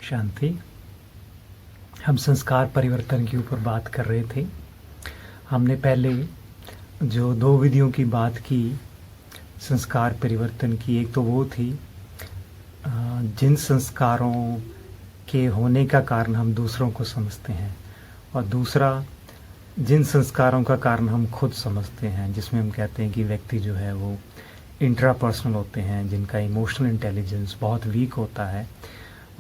शांति। हम संस्कार परिवर्तन के ऊपर बात कर रहे थे। हमने पहले जो दो विधियों की बात की संस्कार परिवर्तन की, एक तो वो थी जिन संस्कारों के होने का कारण हम दूसरों को समझते हैं, और दूसरा जिन संस्कारों का कारण हम खुद समझते हैं, जिसमें हम कहते हैं कि व्यक्ति जो है वो इंट्रापर्सनल होते हैं, जिनका इमोशनल इंटेलिजेंस बहुत वीक होता है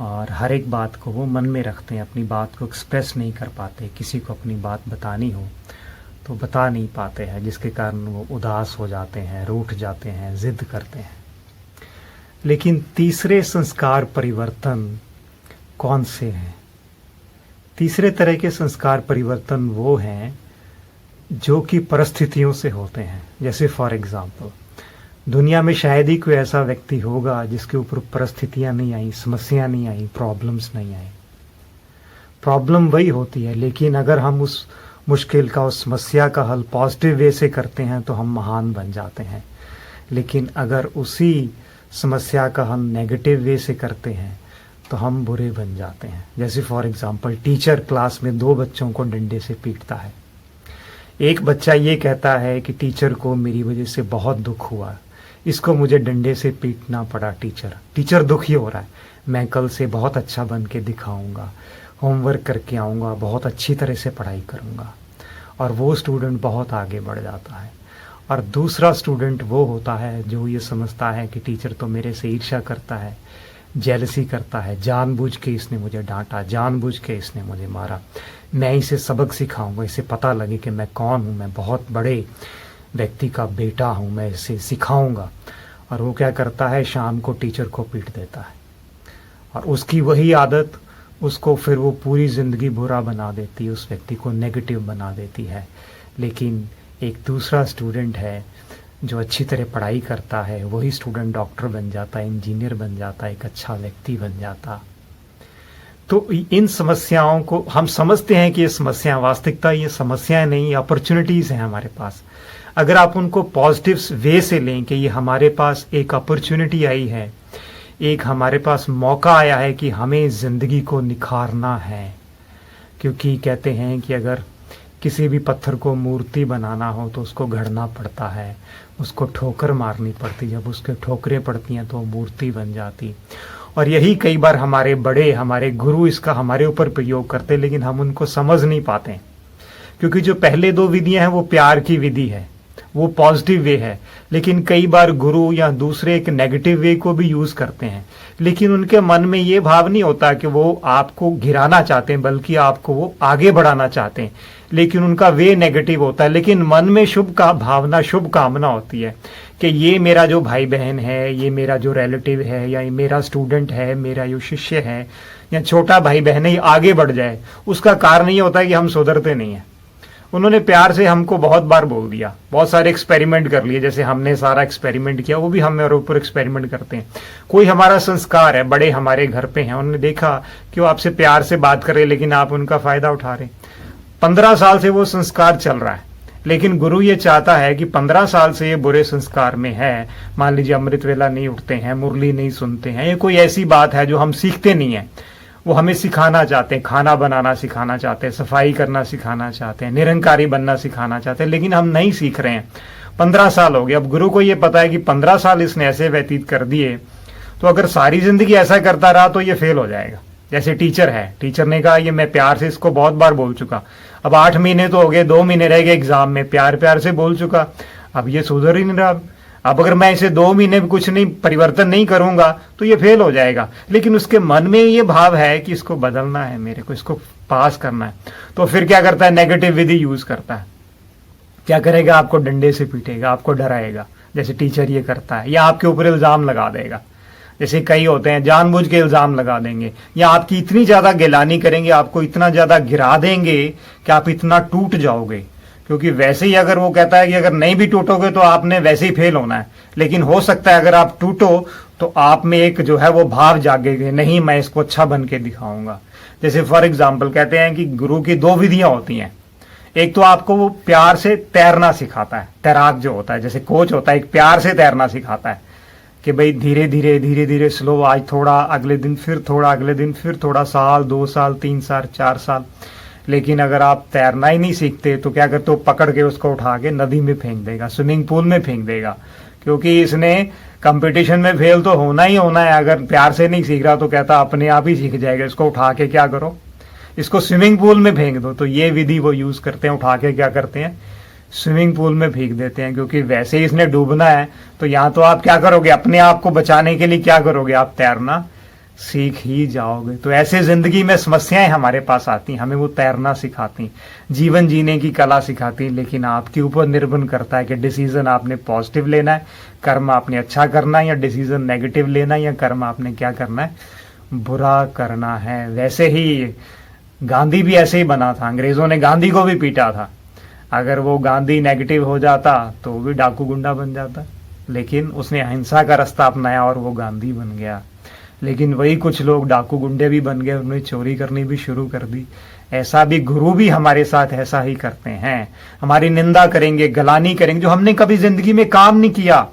और हर एक बात को वो मन में रखते हैं, अपनी बात को एक्सप्रेस नहीं कर पाते। किसी को अपनी बात बतानी हो तो बता नहीं पाते हैं, जिसके कारण वो उदास हो जाते हैं, रूठ जाते हैं, ज़िद करते हैं। लेकिन तीसरे संस्कार परिवर्तन कौन से हैं? तीसरे तरह के संस्कार परिवर्तन वो हैं जो कि परिस्थितियों से होते हैं। जैसे फॉर एग्ज़ाम्पल, दुनिया में शायद ही कोई ऐसा व्यक्ति होगा जिसके ऊपर परिस्थितियां नहीं आई, समस्या नहीं आई, प्रॉब्लम्स नहीं आई। प्रॉब्लम वही होती है, लेकिन अगर हम उस मुश्किल का, उस समस्या का हल पॉजिटिव वे से करते हैं तो हम महान बन जाते हैं। लेकिन अगर उसी समस्या का हल नेगेटिव वे से करते हैं तो हम बुरे बन जाते हैं। जैसे फॉर एग्जांपल, टीचर क्लास में दो बच्चों को डंडे से पीटता है। एक बच्चा ये कहता है कि टीचर को मेरी वजह से बहुत दुख हुआ, इसको मुझे डंडे से पीटना पड़ा। टीचर दुखी हो रहा है, मैं कल से बहुत अच्छा बन के दिखाऊंगा, होमवर्क करके आऊँगा, बहुत अच्छी तरह से पढ़ाई करूँगा। और वो स्टूडेंट बहुत आगे बढ़ जाता है। और दूसरा स्टूडेंट वो होता है जो ये समझता है कि टीचर तो मेरे से ईर्ष्या करता है, जेलसी करता है, जानबूझ के इसने मुझे डांटा, जानबूझ के इसने मुझे मारा, मैं इसे सबक सिखाऊंगा, इसे पता लगे कि मैं कौन हूँ, मैं बहुत बड़े व्यक्ति का बेटा हूँ, मैं इसे सिखाऊंगा। और वो क्या करता है, शाम को टीचर को पीट देता है। और उसकी वही आदत उसको फिर वो पूरी ज़िंदगी बुरा बना देती है, उस व्यक्ति को नेगेटिव बना देती है। लेकिन एक दूसरा स्टूडेंट है जो अच्छी तरह पढ़ाई करता है, वही स्टूडेंट डॉक्टर बन जाता है, इंजीनियर बन जाता है, एक अच्छा व्यक्ति बन जाता। तो इन समस्याओं को हम समझते हैं कि ये समस्या, वास्तविकता ये समस्याएं नहीं, अपॉर्चुनिटीज़ हैं हमारे पास। अगर आप उनको पॉजिटिव वे से लें कि ये हमारे पास एक अपॉर्चुनिटी आई है, एक हमारे पास मौका आया है कि हमें ज़िंदगी को निखारना है। क्योंकि कहते हैं कि अगर किसी भी पत्थर को मूर्ति बनाना हो तो उसको गढ़ना पड़ता है, उसको ठोकर मारनी पड़ती, जब उसके ठोकरें पड़ती हैं तो वो मूर्ति बन जाती। और यही कई बार हमारे बड़े, हमारे गुरु इसका हमारे ऊपर प्रयोग करते, लेकिन हम उनको समझ नहीं पाते। क्योंकि जो पहले दो विधियां हैं वो प्यार की विधि है, वो पॉजिटिव वे है। लेकिन कई बार गुरु या दूसरे एक नेगेटिव वे को भी यूज़ करते हैं, लेकिन उनके मन में ये भाव नहीं होता कि वो आपको गिराना चाहते हैं, बल्कि आपको वो आगे बढ़ाना चाहते हैं। लेकिन उनका वे नेगेटिव होता है, लेकिन मन में शुभ का भावना, शुभ कामना होती है कि ये मेरा जो भाई बहन है, ये मेरा जो रिलेटिव है, या ये मेरा स्टूडेंट है, मेरा जो शिष्य है या छोटा भाई बहन है, ये आगे बढ़ जाए। उसका कारण ये होता है कि हम सुधरते नहीं हैं। उन्होंने प्यार से हमको बहुत बार बोल दिया, बहुत सारे एक्सपेरिमेंट कर लिए, जैसे हमने सारा एक्सपेरिमेंट किया, वो भी हमारे ऊपर एक्सपेरिमेंट करते हैं। कोई हमारा संस्कार है, बड़े हमारे घर पे हैं, उन्होंने देखा कि वो आपसे प्यार से बात कर रहे, लेकिन आप उनका फायदा उठा रहे। 15 साल से वो संस्कार चल रहा है, लेकिन गुरु ये चाहता है कि 15 साल से ये बुरे संस्कार में है, मान लीजिए अमृत वेला नहीं उठते हैं, मुरली नहीं सुनते हैं, ये कोई ऐसी बात है जो हम सीखते नहीं हैं। वो हमें सिखाना चाहते हैं, खाना बनाना सिखाना चाहते हैं, सफाई करना सिखाना चाहते हैं, निरंकारी बनना सिखाना चाहते हैं, लेकिन हम नहीं सीख रहे हैं। 15 साल हो गए। अब गुरु को ये पता है कि 15 साल इसने ऐसे व्यतीत कर दिए, तो अगर सारी जिंदगी ऐसा करता रहा तो ये फेल हो जाएगा। जैसे टीचर है, टीचर ने कहा ये मैं प्यार से इसको बहुत बार बोल चुका, अब 8 महीने तो हो गए, 2 महीने रह गए एग्जाम में, प्यार से बोल चुका, अब ये सुधर ही नहीं रहा। अब अगर मैं इसे 2 महीने भी कुछ नहीं परिवर्तन नहीं करूंगा तो ये फेल हो जाएगा। लेकिन उसके मन में ये भाव है कि इसको बदलना है, मेरे को इसको पास करना है, तो फिर क्या करता है, नेगेटिव विधि यूज करता है। क्या करेगा, आपको डंडे से पीटेगा, आपको डराएगा, जैसे टीचर ये करता है, या आपके ऊपर इल्जाम लगा देगा। जैसे कई होते हैं जानबूझ के इल्जाम लगा देंगे, या आपकी इतनी ज्यादा गिलानी करेंगे, आपको इतना ज्यादा गिरा देंगे कि आप इतना टूट जाओगे। क्योंकि वैसे ही अगर वो कहता है कि अगर नहीं भी टूटोगे तो आपने वैसे ही फेल होना है, लेकिन हो सकता है अगर आप टूटो तो आप में एक जो है वो भाव जागेगा, नहीं मैं इसको अच्छा बन के दिखाऊंगा। जैसे फॉर एग्जाम्पल कहते हैं कि गुरु की 2 विधियां होती हैं। एक तो आपको वो प्यार से तैरना सिखाता है, तैराक जो होता है, जैसे कोच होता है, एक प्यार से तैरना सिखाता है कि भाई धीरे धीरे स्लो, आज थोड़ा, अगले दिन फिर थोड़ा, अगले दिन फिर थोड़ा, साल 2 साल 3 साल 4 साल। लेकिन अगर आप तैरना ही नहीं सीखते तो क्या करते हो, पकड़ के उसको उठा के नदी में फेंक देगा, स्विमिंग पूल में फेंक देगा, क्योंकि इसने कंपटीशन में फेल तो होना ही होना है। अगर प्यार से नहीं सीख रहा तो कहता अपने आप ही सीख जाएगा, इसको उठा के क्या करो, इसको स्विमिंग पूल में फेंक दो। तो ये विधि वो यूज करते हैं, उठा के क्या करते हैं, स्विमिंग पूल में फेंक देते हैं, क्योंकि वैसे ही इसने डूबना है। तो यहाँ तो आप क्या करोगे, अपने आप को बचाने के लिए क्या करोगे, आप तैरना सीख ही जाओगे। तो ऐसे जिंदगी में समस्याएं हमारे पास आती, हमें वो तैरना सिखाती, जीवन जीने की कला सिखाती। लेकिन आपके ऊपर निर्भर करता है कि डिसीजन आपने पॉजिटिव लेना है, कर्म आपने अच्छा करना है, या डिसीजन नेगेटिव लेना है, या कर्म आपने क्या करना है, बुरा करना है। वैसे ही गांधी भी ऐसे ही बना था, अंग्रेजों ने गांधी को भी पीटा था। अगर वो गांधी नेगेटिव हो जाता तो वो भी डाकू गुंडा बन जाता, लेकिन उसने अहिंसा का रास्ता अपनाया और वो गांधी बन गया। लेकिन वही कुछ लोग डाकू गुंडे भी बन गए, उन्होंने चोरी करनी भी शुरू कर दी। ऐसा भी गुरु भी हमारे साथ ऐसा ही करते हैं, हमारी निंदा करेंगे, गलानी करेंगे, जो हमने कभी जिंदगी में काम नहीं किया,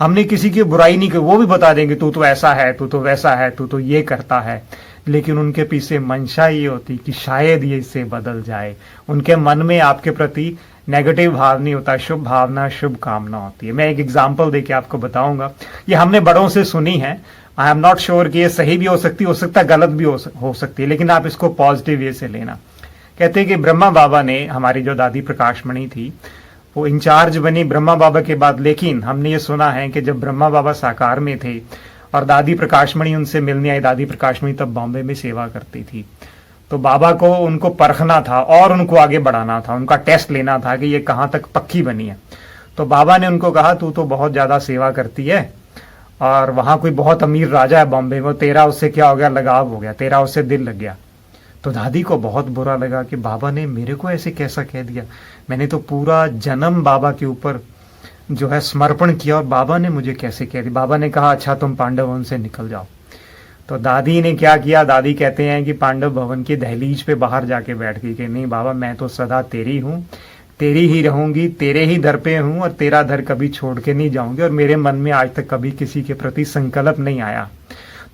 हमने किसी की बुराई नहीं की, वो भी बता देंगे तू तो ऐसा है, तू तो वैसा है, तू तो ये करता है। लेकिन उनके पीछे मंशा ये होती कि शायद ये इससे बदल जाए। उनके मन में आपके प्रति नेगेटिव भाव नहीं होता, शुभ भावना, शुभ कामना होती है। मैं एक एग्जाम्पल देके आपको बताऊंगा, ये हमने बड़ों से सुनी है। आई एम नॉट श्योर कि ये सही भी हो सकता है, गलत भी हो सकती है, लेकिन आप इसको पॉजिटिव वे से लेना। कहते हैं कि ब्रह्मा बाबा ने, हमारी जो दादी प्रकाशमणि थी, वो इंचार्ज बनी ब्रह्मा बाबा के बाद। लेकिन हमने ये सुना है कि जब ब्रह्मा बाबा साकार में थे और दादी प्रकाशमणि उनसे मिलने आई, दादी प्रकाशमणि तब बॉम्बे में सेवा करती थी, तो बाबा को उनको परखना था और उनको आगे बढ़ाना था, उनका टेस्ट लेना था कि ये कहाँ तक पक्की बनी है। तो बाबा ने उनको कहा तू तो बहुत ज्यादा सेवा करती है और वहां कोई बहुत अमीर राजा है बॉम्बे में, तेरा उससे क्या हो गया, लगाव हो गया, तेरा उससे दिल लग गया। तो दादी को बहुत बुरा लगा कि बाबा ने मेरे को ऐसे कैसा कह दिया, मैंने तो पूरा जन्म बाबा के ऊपर जो है समर्पण किया और बाबा ने मुझे कैसे कह दिया। बाबा ने कहा अच्छा तुम पांडव भवन से निकल जाओ। तो दादी ने क्या किया, दादी कहते हैं कि पांडव भवन की दहलीज पे बाहर जाके बैठ गई कि नहीं बाबा, मैं तो सदा तेरी हूँ, तेरी ही रहूंगी, तेरे ही दर पे हूं और तेरा दर कभी छोड़ के नहीं जाऊंगी, और मेरे मन में आज तक कभी किसी के प्रति संकल्प नहीं आया।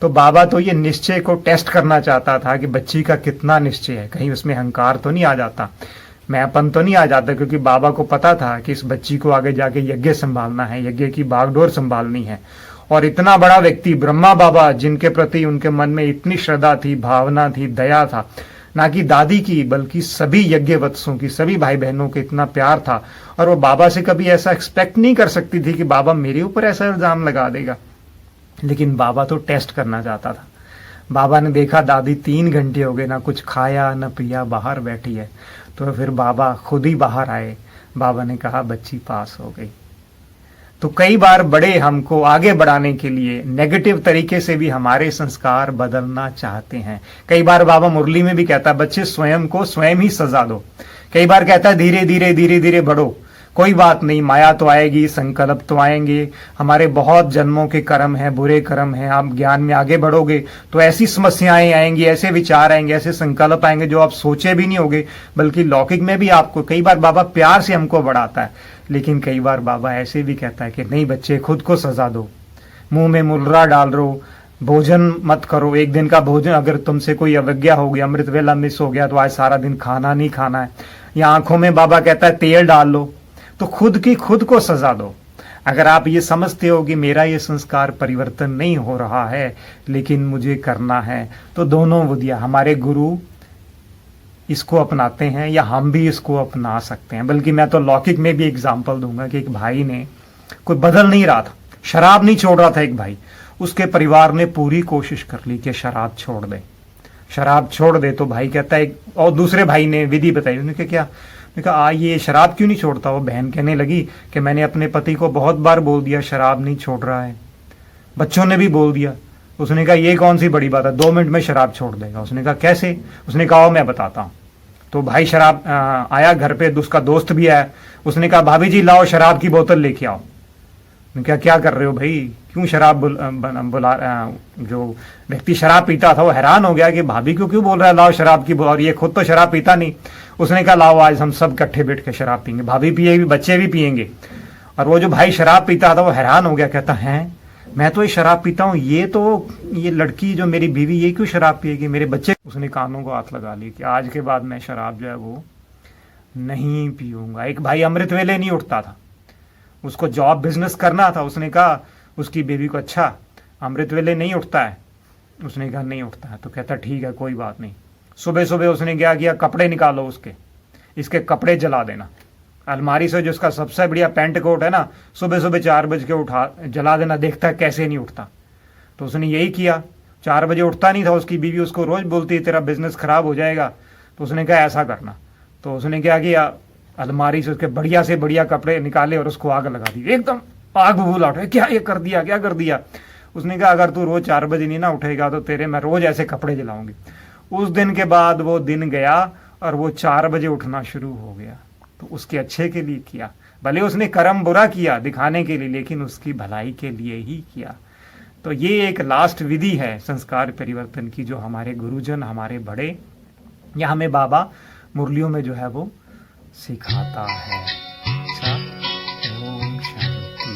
तो बाबा तो ये निश्चय को टेस्ट करना चाहता था कि बच्ची का कितना निश्चय है, कहीं उसमें अहंकार तो नहीं आ जाता, मैंपन तो नहीं आ जाता, क्योंकि बाबा को पता था कि इस बच्ची को आगे जाके यज्ञ संभालना है, यज्ञ की बागडोर संभालनी है। और इतना बड़ा व्यक्ति ब्रह्मा बाबा, जिनके प्रति उनके मन में इतनी श्रद्धा थी, भावना थी, दया था, ना कि दादी की बल्कि सभी यज्ञवत्सों की, सभी भाई बहनों के इतना प्यार था। और वो बाबा से कभी ऐसा एक्सपेक्ट नहीं कर सकती थी कि बाबा मेरे ऊपर ऐसा इल्जाम लगा देगा। लेकिन बाबा तो टेस्ट करना चाहता था। बाबा ने देखा दादी 3 घंटे हो गए, ना कुछ खाया ना पिया, बाहर बैठी है। तो फिर बाबा खुद ही बाहर आए। बाबा ने कहा बच्ची पास हो गई। तो कई बार बड़े हमको आगे बढ़ाने के लिए नेगेटिव तरीके से भी हमारे संस्कार बदलना चाहते हैं। कई बार बाबा मुरली में भी कहता है बच्चे स्वयं को स्वयं ही सजा दो। कई बार कहता है धीरे धीरे बढ़ो, कोई बात नहीं, माया तो आएगी, संकल्प तो आएंगे, हमारे बहुत जन्मों के कर्म हैं, बुरे कर्म हैं, आप ज्ञान में आगे बढ़ोगे तो ऐसी समस्याएं आएंगी, ऐसे विचार आएंगे, ऐसे संकल्प आएंगे जो आप सोचे भी नहीं होगे, बल्कि लौकिक में भी आपको। कई बार बाबा प्यार से हमको बढ़ाता है, लेकिन कई बार बाबा ऐसे भी कहता है कि नहीं बच्चे, खुद को सजा दो, मुंह में मुर्रा डाल दो, भोजन मत करो, एक दिन का भोजन, अगर तुमसे कोई अवज्ञा हो गया, अमृत वेला मिस हो गया तो आज सारा दिन खाना नहीं खाना है। या आंखों में बाबा कहता है तेल डाल लो। तो खुद को सजा दो। अगर आप ये समझते हो कि मेरा ये संस्कार परिवर्तन नहीं हो रहा है लेकिन मुझे करना है, तो दोनों विधियां, हमारे गुरु इसको अपनाते हैं या हम भी इसको अपना सकते हैं। बल्कि मैं तो लौकिक में भी एग्जाम्पल दूंगा कि एक भाई ने, कोई बदल नहीं रहा था, शराब नहीं छोड़ रहा था एक भाई, उसके परिवार ने पूरी कोशिश कर ली कि शराब छोड़ दे, शराब छोड़ दे। तो भाई कहता है, और दूसरे भाई ने विधि बताई, उन्होंने क्या, कहा ये शराब क्यों नहीं छोड़ता। वो बहन कहने लगी कि मैंने अपने पति को बहुत बार बोल दिया शराब नहीं छोड़ रहा है, बच्चों ने भी बोल दिया। उसने कहा ये कौन सी बड़ी बात है, 2 मिनट में शराब छोड़ देगा। उसने कहा कैसे, उसने कहा मैं बताता हूँ। तो भाई शराब आया घर पे, उसका दोस्त भी आया, उसने कहा भाभी जी लाओ शराब की बोतल लेके आओ। मैं क्या कर रहे हो भाई, क्यों शराब बुला। जो व्यक्ति शराब पीता था वो हैरान हो गया कि भाभी को क्यों बोल रहा है लाओ शराब की, और ये खुद तो शराब पीता नहीं। उसने कहा लाओ आज हम सब इकट्ठे बैठ के शराब पीएंगे, भाभी पिएगी, बच्चे भी पिएंगे। और वो जो भाई शराब पीता था वो हैरान हो गया, कहता है मैं तो ये शराब पीता हूँ, ये लड़की जो मेरी बीवी ये क्यों शराब पिएगी, मेरे बच्चे। उसने कानों को हाथ लगा ली कि आज के बाद मैं शराब जो है वो नहीं पीऊंगा। एक भाई अमृत वेले नहीं उठता था, उसको जॉब बिजनेस करना था। उसने कहा उसकी बीवी को, अच्छा अमृत वेले नहीं उठता है? उसने कहा नहीं उठता है। तो कहता ठीक है कोई बात नहीं। सुबह सुबह उसने क्या किया, कपड़े निकालो उसके, इसके कपड़े जला देना। अलमारी से जो उसका सबसे बढ़िया पैंट कोट है ना, सुबह सुबह 4 बज के उठा जला देना, देखता है कैसे नहीं उठता। तो उसने यही किया। 4 बजे उठता नहीं था, उसकी बीवी उसको रोज बोलती है तेरा बिजनेस खराब हो जाएगा। तो उसने कहा ऐसा करना। तो उसने क्या किया, अलमारी से उसके बढ़िया से बढ़िया कपड़े निकाले और उसको आग लगा दी। एकदम आग बबूला उठे, क्या ये कर दिया, क्या कर दिया। उसने कहा अगर तू रोज 4 बजे नहीं ना उठेगा तो तेरे मैं रोज ऐसे कपड़े जलाऊंगी। उस दिन के बाद वो दिन गया और वो 4 बजे उठना शुरू हो गया। तो उसके अच्छे के लिए किया, भले उसने कर्म बुरा किया दिखाने के लिए, लेकिन उसकी भलाई के लिए ही किया। तो ये एक लास्ट विधि है संस्कार परिवर्तन की, जो हमारे गुरुजन, हमारे बड़े या हमें बाबा मुरलियों में जो है वो सिखाता है। अच्छा, ओम शांति।